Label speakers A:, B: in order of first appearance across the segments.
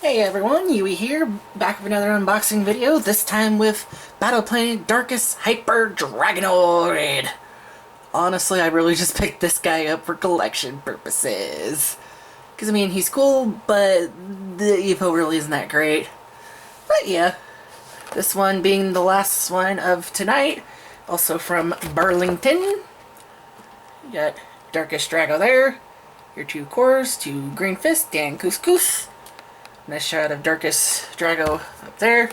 A: Hey everyone, Yui here, back with another unboxing video, this time with Battle Planet Darkus Hyper Dragonoid. Honestly, I really just picked this guy up for collection purposes. Because, I mean, he's cool, but the Evo really isn't that great. But yeah, this one being the last one of tonight, also from Burlington. You got Darkus Drago there, your two cores, two Green Fist, and Couscous. Nice shot of Darkus Drago up there.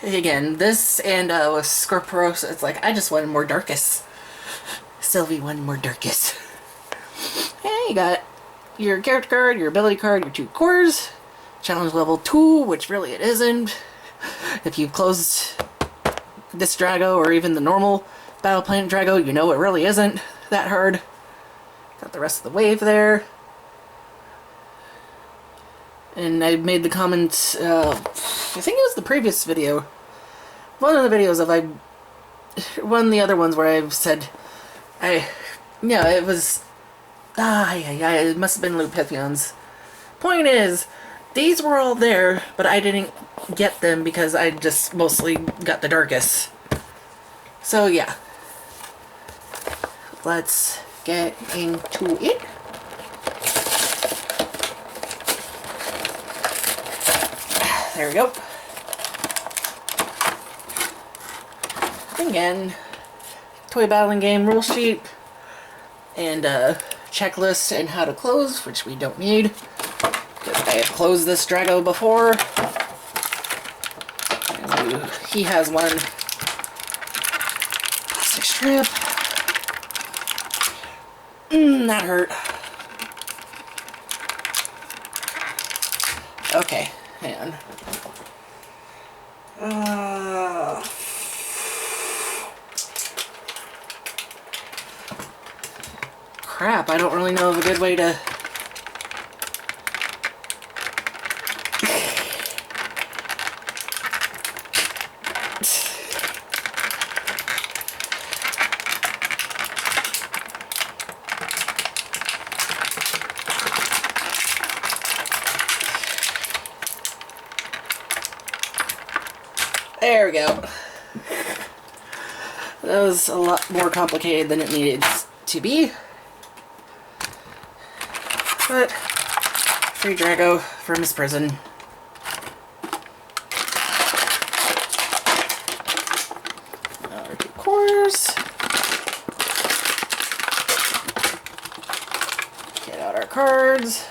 A: Again, this and with Scorpios, it's like, I just wanted more Darkus. Sylvie wanted more Darkus. And you got your character card, your ability card, your two cores. Challenge level 2, which really it isn't. If you've closed this Drago, or even the normal Battle Planet Drago, you know it really isn't that hard. Got the rest of the wave there. And I made the comments, I think it was the previous video. One of the videos of one of the other ones where I've said, yeah, it was, it must have been Lupithion's. Point is, these were all there, but I didn't get them because I just mostly got the Darkus. So yeah. Let's get into it. There we go. Again, toy battling game rule sheet and a checklist and how to close, which we don't need because I have closed this Drago before. And he has one plastic strip. That hurt. Okay, hang on. Crap, I don't really know of a good way to... There we go. That was a lot more complicated than it needed to be. But, free Drago from his prison. Our two cores. Get out our cards.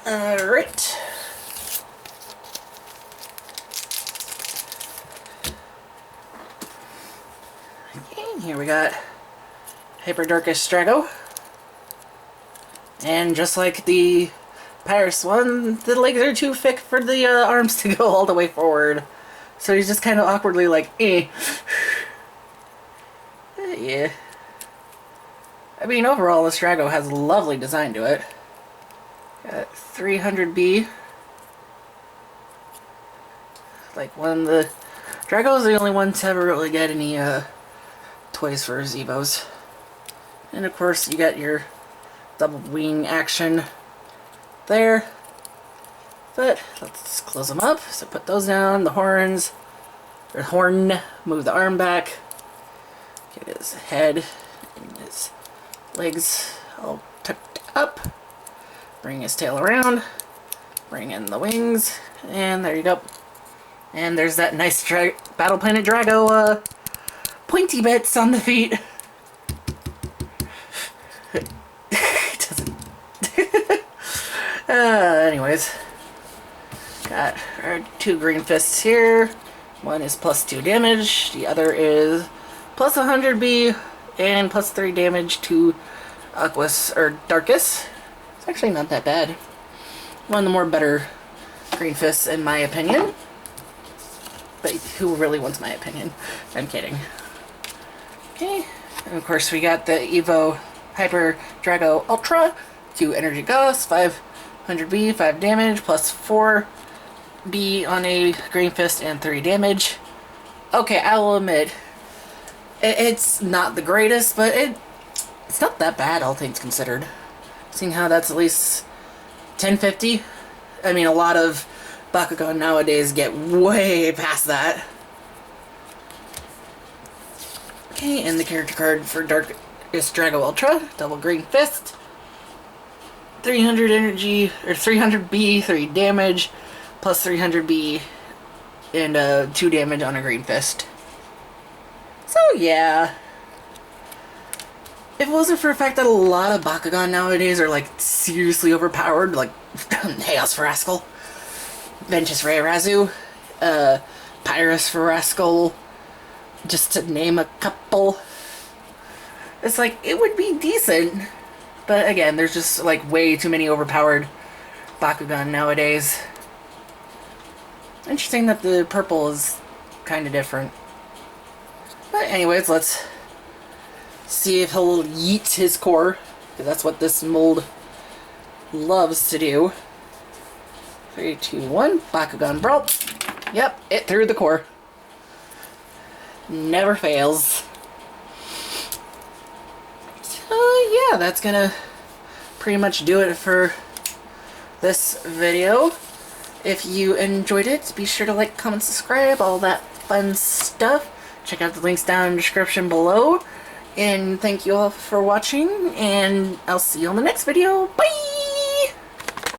A: Alright. Okay, here we got Hyper Darkus Drago. And just like the Pyrus one, the legs are too thick for the arms to go all the way forward. So he's just kind of awkwardly like, eh. Yeah. I mean, overall, this Drago has a lovely design to it. Got 300B. Like, one of the... Drago's the only one to ever really get any toys for his Evos. And of course, you got your double wing action there. But let's close them up. So put those down, the horns, or horn, move the arm back. Get his head and his legs all tucked up. Bring his tail around, bring in the wings, and there you go. And there's that nice Battle Planet Drago pointy bits on the feet. It doesn't. Anyways, got our two Green Fists here. One is plus 2 damage, the other is plus 100B and plus 3 damage to Aquas or Darkus. Actually not that bad. One of the more better Green Fists in my opinion. But who really wants my opinion? I'm kidding. Okay. And of course we got the Evo Hyper Drago Ultra, 2 Energy Gauss, 5 100B, 5 damage, plus 4B on a Green Fist and 3 damage. Okay, I'll admit, it's not the greatest, but it's not that bad, all things considered. Seeing how that's at least 1050. I mean, a lot of Bakugan nowadays get way past that. Okay, and the character card for Darkus Drago Ultra, double Green Fist. 300 energy, or 300B, 3 damage, plus 300B, and 2 damage on a Green Fist. So yeah. If it wasn't for the fact that a lot of Bakugan nowadays are like seriously overpowered, like Chaos for Rascal, Ventus Ray Razu, Pyrus for Rascal, just to name a couple. It's like, it would be decent. But again, there's just like way too many overpowered Bakugan nowadays. Interesting that the purple is kind of different. But anyways, let's see if he'll yeet his core, because that's what this mold loves to do. 3, 2, 1, Bakugan Brawl. Yep, it threw the core. Never fails. So yeah, that's gonna pretty much do it for this video. If you enjoyed it, be sure to like, comment, subscribe, all that fun stuff. Check out the links down in the description below. And thank you all for watching, and I'll see you on the next video. Bye!